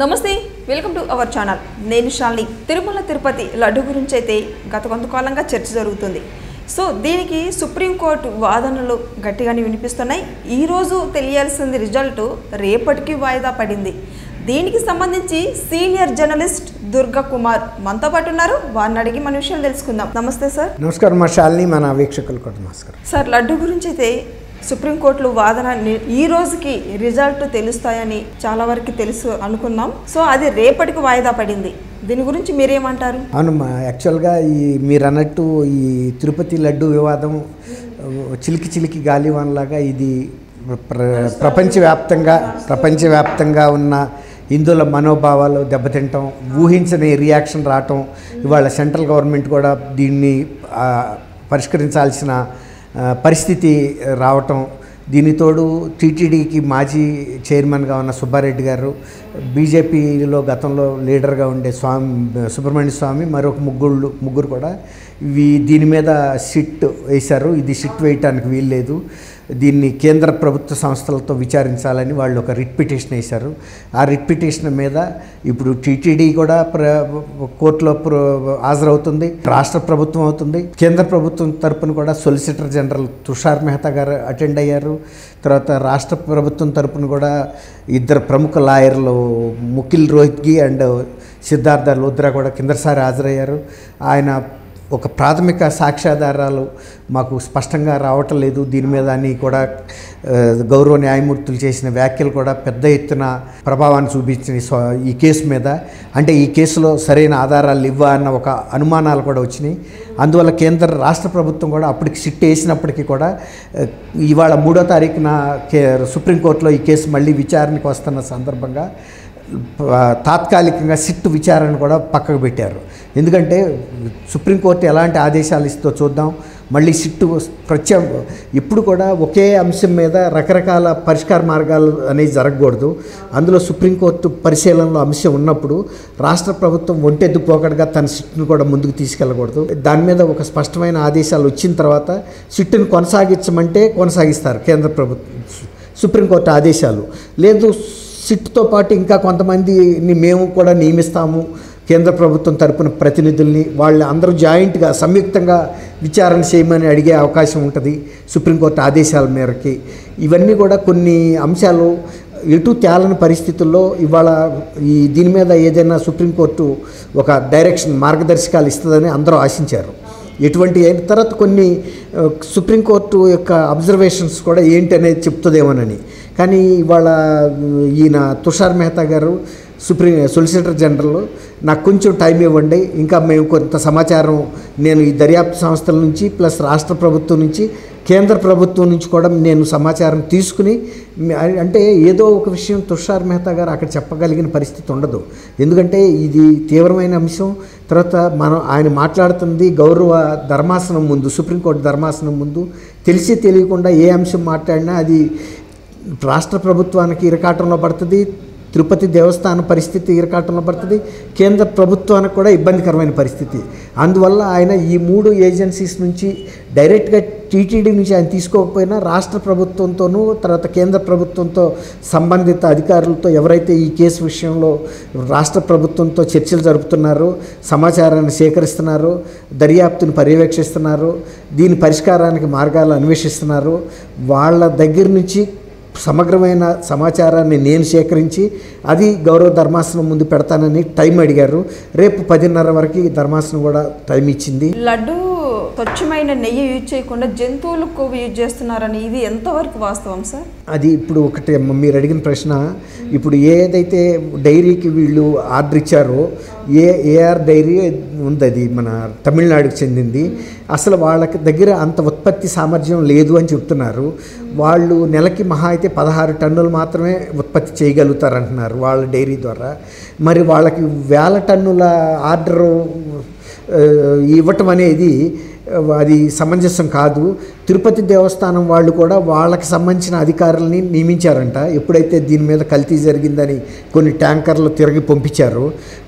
నమస్తే welcome to our channel. నేను శాలిని. తిరుమల తిరుపతి లడ్డు గురించి అయితే గత కొంతకాలంగా చర్చ జరుగుతుంది. సో దీనికి సుప్రీంకోర్టు వాదనలు గట్టిగానే వినిపిస్తున్నాయి. ఈరోజు తెలియాల్సింది రిజల్ట్ రేపటికి వాయిదా పడింది. దీనికి సంబంధించి సీనియర్ జర్నలిస్ట్ దుర్గా కుమార్ మనతో పాటు ఉన్నారు. వారిని అడిగి మన విషయాలు తెలుసుకుందాం. నమస్తే సార్. నమస్కారం మా శాలిని, మన వీక్షకులకు కూడా నమస్కారం. సార్, లడ్డు గురించి అయితే సుప్రీంకోర్టులో వాదన ఈ రోజుకి రిజల్ట్ తెలుస్తాయని చాలా వరకు తెలుసు అనుకున్నాం. సో అది రేపటికి వాయిదా పడింది. దీని గురించి మీరేమంటారు? అవునమ్మా, యాక్చువల్గా మీరు అన్నట్టు ఈ తిరుపతి లడ్డు వివాదం చిలికి చిలికి గాలివాన్లాగా ఇది ప్రపంచవ్యాప్తంగా ఉన్న హిందువుల మనోభావాలు దెబ్బతింటాం, ఊహించని రియాక్షన్ రావటం, ఇవాళ సెంట్రల్ గవర్నమెంట్ కూడా దీన్ని పరిష్కరించాల్సిన పరిస్థితి రావటం, దీనితోడు టీటీడీకి మాజీ చైర్మన్గా ఉన్న సుబ్బారెడ్డి గారు, బీజేపీలో గతంలో లీడర్గా ఉండే సుబ్రహ్మణ్య స్వామి, మరొక ముగ్గురు కూడా దీని మీద సిట్ వేశారు. ఇది సిట్ వేయటానికి వీల్లేదు, దీన్ని కేంద్ర ప్రభుత్వ సంస్థలతో విచారించాలని వాళ్ళు ఒక రిట్ పిటిషన్ వేశారు. ఆ రిట్ పిటిషన్ మీద ఇప్పుడు టీటీడీ కూడా కోర్టులో హాజరవుతుంది, రాష్ట్ర ప్రభుత్వం అవుతుంది. కేంద్ర ప్రభుత్వం తరపున కూడా సొలిసిటర్ జనరల్ తుషార్ మెహతా గారు అటెండ్ అయ్యారు. తర్వాత రాష్ట్ర ప్రభుత్వం తరపున కూడా ఇద్దరు ప్రముఖ లాయర్లు ముఖిల్ రోహిత్గి అండ్ సిద్ధార్థ లోద్రా కూడా కిందసారి హాజరయ్యారు. ఆయన ఒక ప్రాథమిక సాక్ష్యాధారాలు మాకు స్పష్టంగా రావటం లేదు దీని మీద అని కూడా గౌరవ న్యాయమూర్తులు చేసిన వ్యాఖ్యలు కూడా పెద్ద ఎత్తున ప్రభావాన్ని చూపించిన ఈ కేసు మీద. అంటే ఈ కేసులో సరైన ఆధారాలు ఇవ్వ అన్న ఒక అనుమానాలు కూడా వచ్చినాయి. అందువల్ల రాష్ట్ర ప్రభుత్వం కూడా అప్పటికి సిట్ వేసినప్పటికీ కూడా ఇవాళ 3వ తారీఖున సుప్రీంకోర్టులో ఈ కేసు మళ్ళీ విచారణకు వస్తున్న సందర్భంగా తాత్కాలికంగా సిట్ విచారణ కూడా పక్కకు పెట్టారు. ఎందుకంటే సుప్రీంకోర్టు ఎలాంటి ఆదేశాలు ఇస్తుందో చూద్దాం. మళ్ళీ సిట్టు ఇప్పుడు కూడా ఒకే అంశం మీద రకరకాల పరిష్కార మార్గాలు అనేవి జరగకూడదు. అందులో సుప్రీంకోర్టు పరిశీలనలో అంశం ఉన్నప్పుడు రాష్ట్ర ప్రభుత్వం ఒంటెద్దు పోకడగా తన సిట్టును కూడా ముందుకు తీసుకెళ్ళకూడదు. దాని మీద ఒక స్పష్టమైన ఆదేశాలు వచ్చిన తర్వాత సిట్టును కొనసాగించమంటే కొనసాగిస్తారు కేంద్ర ప్రభుత్వం, సుప్రీంకోర్టు ఆదేశాలు. లేదు, సిట్తో పాటు ఇంకా కొంతమందిని మేము కూడా నియమిస్తాము, కేంద్ర ప్రభుత్వం తరపున ప్రతినిధుల్ని, వాళ్ళు అందరూ జాయింట్గా సంయుక్తంగా విచారణ చేయమని అడిగే అవకాశం ఉంటుంది సుప్రీంకోర్టు ఆదేశాల మేరకి. ఇవన్నీ కూడా కొన్ని అంశాలు ఎటు తేలని పరిస్థితుల్లో ఇవాళ దీని మీద ఏదైనా సుప్రీంకోర్టు ఒక డైరెక్షన్ మార్గదర్శకాలు ఇస్తుందని అందరూ ఆశించారు. ఎటువంటి అయిన తర్వాత కొన్ని సుప్రీంకోర్టు యొక్క అబ్జర్వేషన్స్ కూడా ఏంటి అనేది చెప్తుందేమోనని. కానీ ఇవాళ ఈయన తుషార్ మెహతా గారు సొలిసిటర్ జనరల్ నాకు కొంచెం టైం ఇవ్వండి, ఇంకా మేము కొంత సమాచారం నేను ఈ దర్యాప్తు సంస్థల నుంచి ప్లస్ రాష్ట్ర ప్రభుత్వం నుంచి కేంద్ర ప్రభుత్వం నుంచి కూడా నేను సమాచారం తీసుకుని, అంటే ఏదో ఒక విషయం తుషార్ మెహతా గారు అక్కడ చెప్పగలిగిన పరిస్థితి ఉండదు. ఎందుకంటే ఇది తీవ్రమైన అంశం. తర్వాత ఆయన మాట్లాడుతుంది గౌరవ ధర్మాసనం ముందు, సుప్రీంకోర్టు ధర్మాసనం ముందు. తెలిసి తెలియకుండా ఏ అంశం మాట్లాడినా అది రాష్ట్ర ప్రభుత్వానికి ఇరకాటంలో పడుతుంది, తిరుపతి దేవస్థానం పరిస్థితి ఇరకాటంలో పడుతుంది, కేంద్ర ప్రభుత్వానికి కూడా ఇబ్బందికరమైన పరిస్థితి. అందువల్ల ఆయన ఈ 3 ఏజెన్సీస్ నుంచి డైరెక్ట్గా టీటీడీ నుంచి ఆయన తీసుకోకపోయినా రాష్ట్ర ప్రభుత్వంతోనూ తర్వాత కేంద్ర ప్రభుత్వంతో సంబంధిత అధికారులతో ఎవరైతే ఈ కేసు విషయంలో రాష్ట్ర ప్రభుత్వంతో చర్చలు జరుపుతున్నారో, సమాచారాన్ని సేకరిస్తున్నారో, దర్యాప్తును పర్యవేక్షిస్తున్నారో, దీని పరిష్కారానికి మార్గాలు అన్వేషిస్తున్నారో వాళ్ళ దగ్గర నుంచి సమగ్రమైన సమాచారాన్ని నేను సేకరించి అది గౌరవ ధర్మాసనం ముందు పెడతానని టైం అడిగారు. రేపు 10:30 వరకు ధర్మాసనం కూడా టైం ఇచ్చింది. లడ్డు స్వచ్ఛమైన నెయ్యి యూజ్ చేయకుండా జంతువులు కొవ్వు యూజ్ చేస్తున్నారని ఇది ఎంతవరకు వాస్తవం సార్? అది ఇప్పుడు ఒకటి మీరు అడిగిన ప్రశ్న. ఇప్పుడు ఏదైతే డైరీకి వీళ్ళు ఆర్డర్ ఇచ్చారో, ఏఆర్ డైరీ ఉంది, అది మన తమిళనాడుకు చెందింది. అసలు వాళ్ళకి దగ్గర అంత ఉత్పత్తి సామర్థ్యం లేదు అని చెప్తున్నారు. వాళ్ళు నెలకి మహా అయితే 16 టన్నులు మాత్రమే ఉత్పత్తి చేయగలుగుతారంటున్నారు వాళ్ళ డైరీ ద్వారా. మరి వాళ్ళకి 1000 టన్నుల ఆర్డరు ఇవ్వటం అనేది అది సమంజసం కాదు. తిరుపతి దేవస్థానం వాళ్ళు కూడా వాళ్ళకి సంబంధించిన అధికారులని నియమించారంట. ఎప్పుడైతే దీని మీద కల్తీ జరిగిందని కొన్ని ట్యాంకర్లు తిరిగి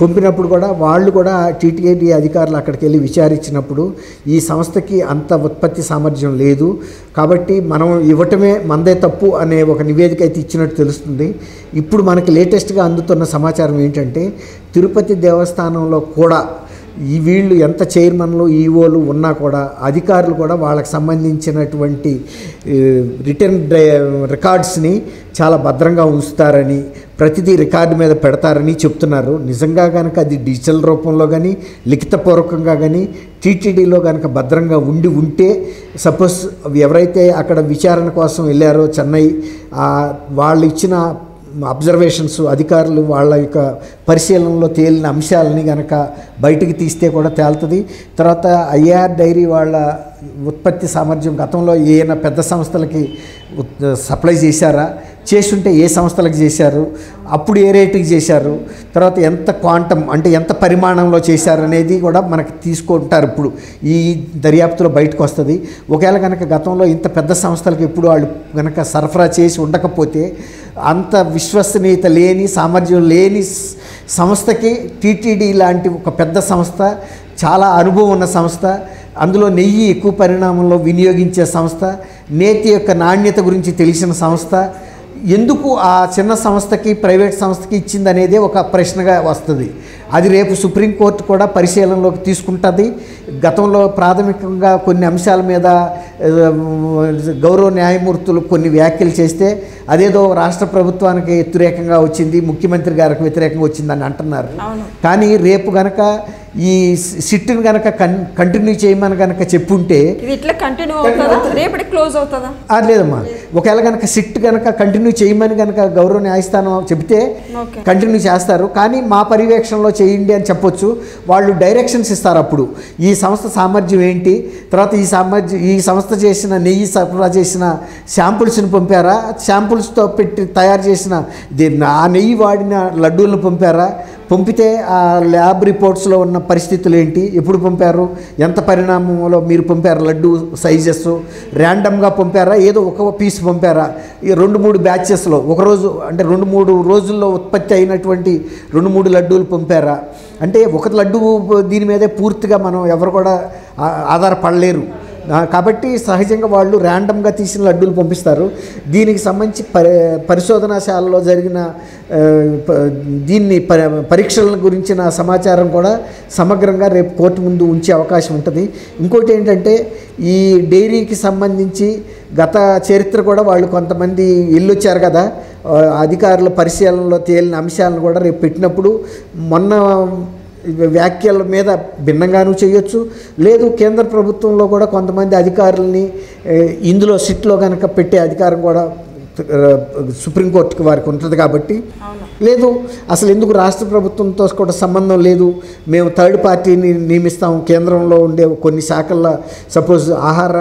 పంపినప్పుడు కూడా వాళ్ళు కూడా టీటీడీ అధికారులు అక్కడికి వెళ్ళి విచారించినప్పుడు ఈ సంస్థకి అంత ఉత్పత్తి సామర్థ్యం లేదు, కాబట్టి మనం ఇవ్వటమే మనదే తప్పు అనే ఒక నివేదిక అయితే ఇచ్చినట్టు తెలుస్తుంది. ఇప్పుడు మనకి లేటెస్ట్గా అందుతున్న సమాచారం ఏంటంటే తిరుపతి దేవస్థానంలో కూడా వీళ్ళు ఎంత చైర్మన్లు ఈఓలు ఉన్నా కూడా అధికారులు కూడా వాళ్ళకి సంబంధించినటువంటి రిటర్న్ రికార్డ్స్ని చాలా భద్రంగా ఉంచుతారని, ప్రతిదీ రికార్డు మీద పెడతారని చెప్తున్నారు. నిజంగా కనుక అది డిజిటల్ రూపంలో కానీ లిఖితపూర్వకంగా కానీ టీటీడీలో కనుక భద్రంగా ఉంటే సపోజ్ ఎవరైతే అక్కడ విచారణ కోసం వెళ్ళారో చెన్నై, వాళ్ళు ఇచ్చిన అబ్జర్వేషన్స్ అధికారులు వాళ్ళ యొక్క పరిశీలనలో తేలిన అంశాలని కనుక బయటికి తీస్తే కూడా తేలుతుంది. తర్వాత ఐఆర్ డైరీ వాళ్ళ ఉత్పత్తి సామర్థ్యం గతంలో ఏమైనా పెద్ద సంస్థలకి సప్లై చేశారా, చేస్తుంటే ఏ సంస్థలకు చేశారు, అప్పుడు ఏ రేటుకి చేశారు, తర్వాత ఎంత క్వాంటమ్ అంటే ఎంత పరిమాణంలో చేశారు అనేది కూడా మనకి తీసుకుంటారు. ఇప్పుడు ఈ దర్యాప్తులో బయటకు వస్తుంది. ఒకవేళ కనుక గతంలో ఇంత పెద్ద సంస్థలకు ఎప్పుడు వాళ్ళు కనుక సరఫరా చేసి ఉండకపోతే అంత విశ్వసనీయత లేని సామర్థ్యం లేని సంస్థకి టీటీడీ లాంటి ఒక పెద్ద సంస్థ, చాలా అనుభవం ఉన్న సంస్థ, అందులో నెయ్యి ఎక్కువ పరిణామంలో వినియోగించే సంస్థ, నేతి యొక్క నాణ్యత గురించి తెలిసిన సంస్థ ఎందుకు ఆ చిన్న సంస్థకి ప్రైవేట్ సంస్థకి ఇచ్చింది అనేది ఒక ప్రశ్నగా వస్తుంది. అది రేపు సుప్రీంకోర్టు కూడా పరిశీలనలోకి తీసుకుంటుంది. గతంలో ప్రాథమికంగా కొన్ని అంశాల మీద గౌరవ న్యాయమూర్తులు కొన్ని వ్యాఖ్యలు చేస్తే అదేదో రాష్ట్ర ప్రభుత్వానికి వ్యతిరేకంగా వచ్చింది, ముఖ్యమంత్రి గారికి వ్యతిరేకంగా వచ్చిందని అంటున్నారు. కానీ రేపు గనక ఈ సిట్ని కనుక కంటిన్యూ చేయమని కనుక చెప్పుంటే ఇట్లా కంటిన్యూ అవుతుందా, రేపటి క్లోజ్ అవుతుందా? లేదమ్మా, ఒకవేళ కనుక సిట్ కనుక కంటిన్యూ చేయమని కనుక గౌరవ న్యాయస్థానం చెబితే కంటిన్యూ చేస్తారు. కానీ మా పర్యవేక్షణలో చేయండి అని చెప్పొచ్చు. వాళ్ళు డైరెక్షన్స్ ఇస్తారు. అప్పుడు ఈ సంస్థ సామర్థ్యం ఏంటి, తర్వాత ఈ సంస్థ చేసిన నెయ్యి సరఫరా చేసిన శాంపుల్స్ని పంపారా, శాంపుల్స్తో పెట్టి తయారు చేసిన ఆ నెయ్యి వాడిన లడ్డూలను పంపితే ఆ ల్యాబ్ రిపోర్ట్స్లో ఉన్న పరిస్థితులు ఏంటి, ఎప్పుడు పంపారు, ఎంత పరిణామంలో మీరు పంపారు, లడ్డు సైజెస్ ర్యాండమ్గా పంపారా, ఏదో ఒక పీస్ పంపారా, ఈ 2-3 బ్యాచెస్లో ఒకరోజు అంటే 2-3 రోజుల్లో ఉత్పత్తి అయినటువంటి 2-3 లడ్డూలు పంపారా అంటే ఒక లడ్డు దీని మీదే పూర్తిగా మనం ఎవరు కూడా ఆధారపడలేరు. కాబట్టి సహజంగా వాళ్ళు ర్యాండమ్గా తీసిన లడ్డూలు పంపిస్తారు. దీనికి సంబంధించి పరిశోధనాశాలలో జరిగిన దీన్ని పరీక్షల గురించిన సమాచారం కూడా సమగ్రంగా రేపు కోర్టు ముందు ఉంచే అవకాశం ఉంటుంది. ఇంకోటి ఏంటంటే ఈ డైరీకి సంబంధించి గత చరిత్ర కూడా వాళ్ళు కొంతమంది వెళ్ళొచ్చారు కదా, అధికారుల పరిశీలనలో తేలిన అంశాలను కూడా రేపు పెట్టినప్పుడు మొన్న వ్యాఖ్యల మీద భిన్నంగానూ చేయొచ్చు. లేదు కేంద్ర ప్రభుత్వంలో కూడా కొంతమంది అధికారులని ఇందులో సిట్లో కనుక పెట్టే అధికారం కూడా సుప్రీంకోర్టుకి వారికి ఉంటుంది. కాబట్టి లేదు అసలు ఎందుకు రాష్ట్ర ప్రభుత్వంతో కూడా సంబంధం లేదు, మేము థర్డ్ పార్టీని నియమిస్తాం, కేంద్రంలో ఉండే కొన్ని శాఖల్లో సపోజ్ ఆహార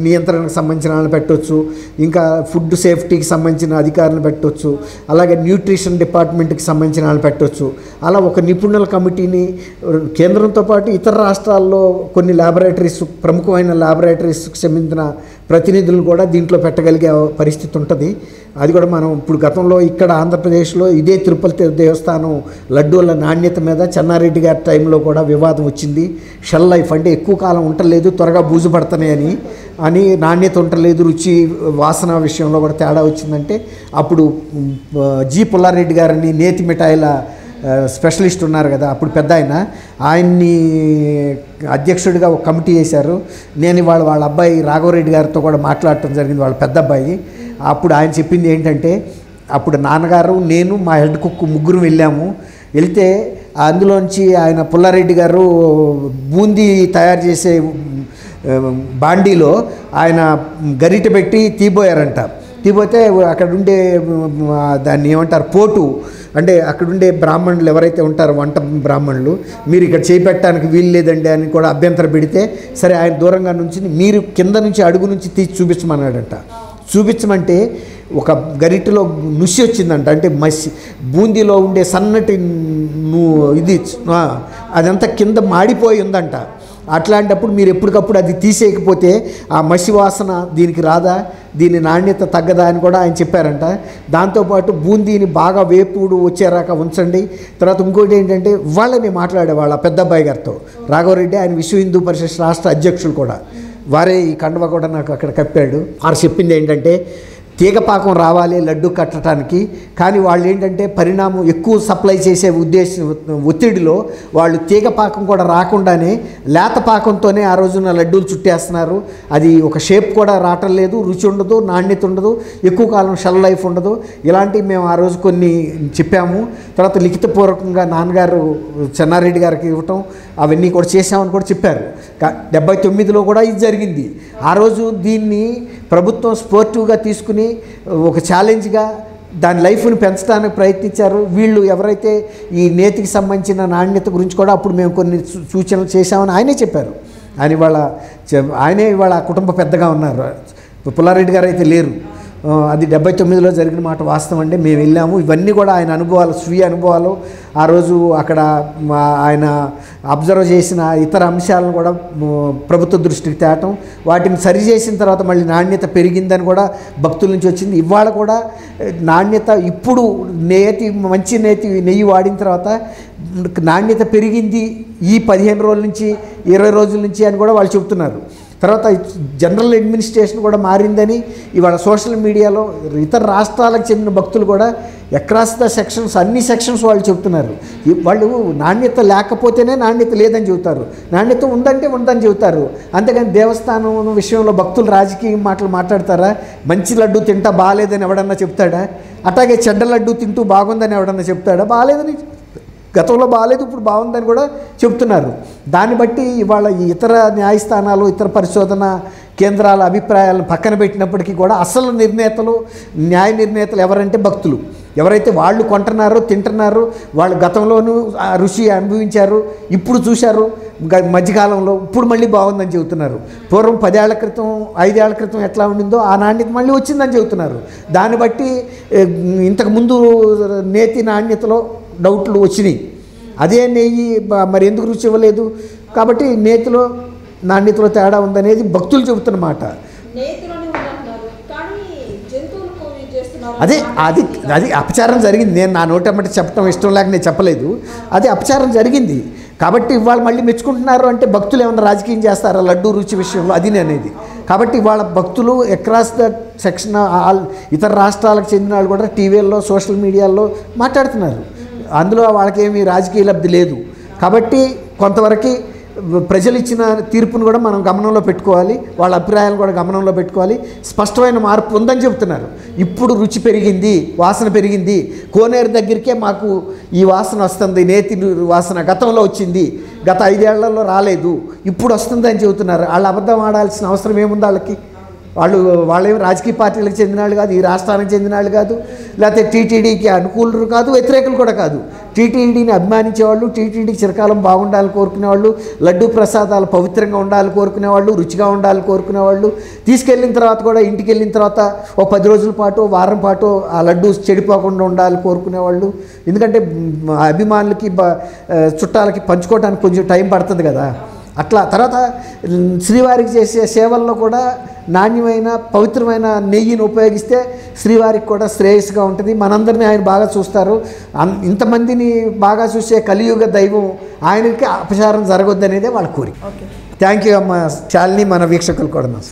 నియంత్రణకు సంబంధించిన వాళ్ళని పెట్టవచ్చు, ఇంకా ఫుడ్ సేఫ్టీకి సంబంధించిన అధికారులను పెట్టవచ్చు, అలాగే న్యూట్రిషన్ డిపార్ట్మెంట్కి సంబంధించిన వాళ్ళని పెట్టవచ్చు. అలా ఒక నిపుణుల కమిటీని కేంద్రంతో పాటు ఇతర రాష్ట్రాల్లో కొన్ని ల్యాబొరేటరీస్ ప్రముఖమైన ల్యాబొరేటరీస్కి సంబంధించిన ప్రతినిధులను కూడా దీంట్లో పెట్టగలిగే పరిస్థితి ఉంటుంది. అది కూడా మనం ఇప్పుడు గతంలో ఇక్కడ ఆంధ్రప్రదేశ్లో ఇదే తిరుపతి దేవస్థానం లడ్డూల నాణ్యత మీద చెన్నారెడ్డి గారి టైంలో కూడా వివాదం వచ్చింది. షెల్ లైఫ్ అంటే ఎక్కువ కాలం ఉండలేదు, త్వరగా బూజు పడుతున్నాయని అని, నాణ్యత ఉండలేదు, రుచి వాసన విషయంలో కూడా తేడా వచ్చిందంటే అప్పుడు జి పుల్లారెడ్డి గారిని నేతి మిఠాయిల స్పెషలిస్ట్ ఉన్నారు కదా అప్పుడు పెద్ద ఆయన్ని అధ్యక్షుడిగా ఒక కమిటీ వేశారు. నేను వాళ్ళ అబ్బాయి రాఘవరెడ్డి గారితో కూడా మాట్లాడటం జరిగింది, వాళ్ళ పెద్ద అబ్బాయి. అప్పుడు ఆయన చెప్పింది ఏంటంటే అప్పుడు నాన్నగారు నేను మా హెడ్ కుక్ ముగ్గురు వెళ్ళాము, వెళ్తే అందులోంచి ఆయన పుల్లారెడ్డి గారు బూందీ తయారు చేసే బాండీలో ఆయన గరిట పెట్టి తీపోయారంట. తీపోతే అక్కడుండే దాన్ని ఏమంటారు పోటు అంటే అక్కడుండే బ్రాహ్మణులు ఎవరైతే ఉంటారో వంట బ్రాహ్మణులు, మీరు ఇక్కడ చేపెట్టడానికి వీలు లేదండి అని కూడా అభ్యంతరం పెడితే సరే ఆయన దూరంగా నుంచి మీరు కింద నుంచి అడుగు నుంచి తీసి చూపించమన్నాడంట. చూపించమంటే ఒక గరిటెలో నుసి వచ్చిందంట, అంటే బూందీలో ఉండే సన్నటి ఇది అదంతా కింద మాడిపోయి ఉందంట. అట్లాంటప్పుడు మీరు ఎప్పటికప్పుడు అది తీసేయకపోతే ఆ మసి వాసన దీనికి రాదా, దీని నాణ్యత తగ్గదా అని కూడా ఆయన చెప్పారంట. దాంతోపాటు బూందీని బాగా వేపుడు వచ్చేరాక ఉంచండి. తర్వాత ఇంకోటి ఏంటంటే వాళ్ళని మాట్లాడే వాళ్ళ పెద్ద అబ్బాయి గారితో రాఘవరెడ్డి, ఆయన విశ్వ హిందూ పరిషత్ రాష్ట్ర అధ్యక్షులు కూడా, వారే ఈ కండువ కూడా నాకు అక్కడ కప్పాడు. వారు చెప్పింది ఏంటంటే తీగపాకం రావాలి లడ్డు కట్టడానికి, కానీ వాళ్ళు ఏంటంటే పరిణామం ఎక్కువ సప్లై చేసే ఒత్తిడిలో వాళ్ళు తీగపాకం కూడా రాకుండానే లేత పాకంతోనే ఆ రోజున లడ్డూలు చుట్టేస్తున్నారు. అది ఒక షేప్ కూడా రావటం లేదు, రుచి ఉండదు, నాణ్యత ఉండదు, ఎక్కువ కాలం షెల్ లైఫ్ ఉండదు. ఇలాంటివి మేము ఆ రోజు కొన్ని చెప్పాము. తర్వాత లిఖితపూర్వకంగా నాన్నగారు చెన్నారెడ్డి గారికి ఇవ్వటం అవన్నీ కూడా చేశామని కూడా చెప్పారు. 79లో కూడా ఇది జరిగింది. ఆ రోజు దీన్ని ప్రభుత్వం స్పోర్టివ్గా తీసుకుని ఒక ఛాలెంజ్గా దాని లైఫ్ని పెంచడానికి ప్రయత్నించారు. వీళ్ళు ఎవరైతే ఈ నేతికి సంబంధించిన నాణ్యత గురించి కూడా అప్పుడు మేము కొన్ని సూచనలు చేశామని ఆయనే చెప్పారు. ఆయనే ఇవాళ కుటుంబ పెద్దగా ఉన్నారు. పుల్లారెడ్డి గారు అయితే లేరు. అది 79లో జరిగిన మాట వాస్తవం అండి. మేము వెళ్ళాము. ఇవన్నీ కూడా ఆయన అనుభవాలు, స్వీయ అనుభవాలు. ఆ రోజు అక్కడ ఆయన అబ్జర్వ్ చేసిన ఇతర అంశాలను కూడా ప్రభుత్వ దృష్టికి తేవటం, వాటిని సరిచేసిన తర్వాత మళ్ళీ నాణ్యత పెరిగిందని కూడా భక్తుల నుంచి వచ్చింది. ఇవాళ కూడా నాణ్యత ఇప్పుడు మంచి నెయ్యి వాడిన తర్వాత నాణ్యత పెరిగింది ఈ 15 రోజుల నుంచి 20 రోజుల నుంచి అని కూడా వాళ్ళు చెబుతున్నారు. తర్వాత జనరల్ అడ్మినిస్ట్రేషన్ కూడా మారిందని ఇవాళ సోషల్ మీడియాలో ఇతర రాష్ట్రాలకు చెందిన భక్తులు కూడా అక్రాస్ ద సెక్షన్స్, అన్ని సెక్షన్స్ వాళ్ళు చెబుతున్నారు. వాళ్ళు నాణ్యత లేకపోతేనే నాణ్యత లేదని చెబుతారు, నాణ్యత ఉందంటే ఉందని చెబుతారు. అంతేగాని దేవస్థానం విషయంలో భక్తులు రాజకీయ మాటలు మాట్లాడతారా? మంచి లడ్డు తింటా బాగాలేదని ఎవడన్నా చెప్తాడా? అట్లాగే చెడ్డ లడ్డు తింటూ బాగుందని ఎవడన్నా చెప్తాడా? బాగాలేదని, గతంలో బాగాలేదు ఇప్పుడు బాగుందని కూడా చెప్తున్నారు. దాన్ని బట్టి ఇవాళ ఈ ఇతర న్యాయస్థానాలు, ఇతర పరిశోధన కేంద్రాల అభిప్రాయాలను పక్కన పెట్టినప్పటికీ కూడా అసలు న్యాయ నిర్ణేతలు ఎవరంటే భక్తులు. ఎవరైతే వాళ్ళు కొంటున్నారో, తింటున్నారో, వాళ్ళు గతంలోనూ ఆ రుచి అనుభవించారు, ఇప్పుడు చూశారు మధ్యకాలంలో, ఇప్పుడు మళ్ళీ బాగుందని చెబుతున్నారు. పూర్వం 10 ఏళ్ల క్రితం 5 ఏళ్ల క్రితం ఎట్లా ఉండిందో ఆ నాణ్యత మళ్ళీ వచ్చిందని చెబుతున్నారు. దాన్ని బట్టి ఇంతకుముందు నేతి నాణ్యతలో డౌట్లు వచ్చినాయి. అదే నెయ్యి మరి ఎందుకు రుచి ఇవ్వలేదు? కాబట్టి నేతిలో నాణ్యతలో తేడా ఉందనేది భక్తులు చెబుతున్నమాట. అది అపచారం జరిగింది. నేను నా నోటమ్మటి చెప్పడం ఇష్టం లేక నేను చెప్పలేదు. అది అపచారం జరిగింది. కాబట్టి ఇవాళ మళ్ళీ మెచ్చుకుంటున్నారు అంటే భక్తులు ఏమైనా రాజకీయం చేస్తారా లడ్డూ రుచి విషయంలో? అది అనేది. కాబట్టి ఇవాళ భక్తులు అక్రాస్ ద సెక్షన్ ఇతర రాష్ట్రాలకు చెందిన వాళ్ళు కూడా టీవీల్లో, సోషల్ మీడియాల్లో మాట్లాడుతున్నారు. అందులో వాళ్ళకేమీ రాజకీయ లబ్ధి లేదు. కాబట్టి కొంతవరకు ప్రజలు ఇచ్చిన తీర్పును కూడా మనం గమనంలో పెట్టుకోవాలి, వాళ్ళ అభిప్రాయాలను కూడా గమనంలో పెట్టుకోవాలి. స్పష్టమైన మార్పు ఉందని చెబుతున్నారు. ఇప్పుడు రుచి పెరిగింది, వాసన పెరిగింది. కోనేరు దగ్గరికే మాకు ఈ వాసన వస్తుంది, నేతి వాసన గతంలో వచ్చింది, గత 5 ఏళ్లలో రాలేదు, ఇప్పుడు వస్తుందని చెబుతున్నారు. వాళ్ళు అబద్ధం ఆడాల్సిన అవసరం ఏముంది వాళ్ళకి? వాళ్ళేమి రాజకీయ పార్టీలకు చెందిన వాళ్ళు కాదు, ఈ రాష్ట్రానికి చెందిన వాళ్ళు కాదు, లేకపోతే టీటీడీకి అనుకూలులు కాదు, వ్యతిరేకులు కూడా కాదు. టీటీడీని అభిమానించేవాళ్ళు, టీటీడీకి చిరకాలం బాగుండాలని కోరుకునేవాళ్ళు, లడ్డూ ప్రసాదాలు పవిత్రంగా ఉండాలని కోరుకునేవాళ్ళు, రుచిగా ఉండాలని కోరుకునేవాళ్ళు, తీసుకెళ్ళిన తర్వాత కూడా ఇంటికి వెళ్ళిన తర్వాత ఓ 10 రోజుల పాటు, వారం పాటు ఆ లడ్డూ చెడిపోకుండా ఉండాలని కోరుకునేవాళ్ళు. ఎందుకంటే అభిమానులకి చుట్టాలకి పంచుకోవడానికి కొంచెం టైం పడుతుంది కదా. అట్లా తర్వాత శ్రీవారికి చేసే సేవల్లో కూడా నాణ్యమైన పవిత్రమైన నెయ్యిని ఉపయోగిస్తే శ్రీవారికి కూడా శ్రేయస్సుగా ఉంటుంది. మనందరినీ ఆయన బాగా చూస్తారు. ఇంతమందిని బాగా చూసే కలియుగ దైవం ఆయనకి అపచారం జరగొద్దనేదే వాళ్ళ కోరిక. థ్యాంక్ యూ అమ్మ శాలిని, మన వీక్షకులు కూడా.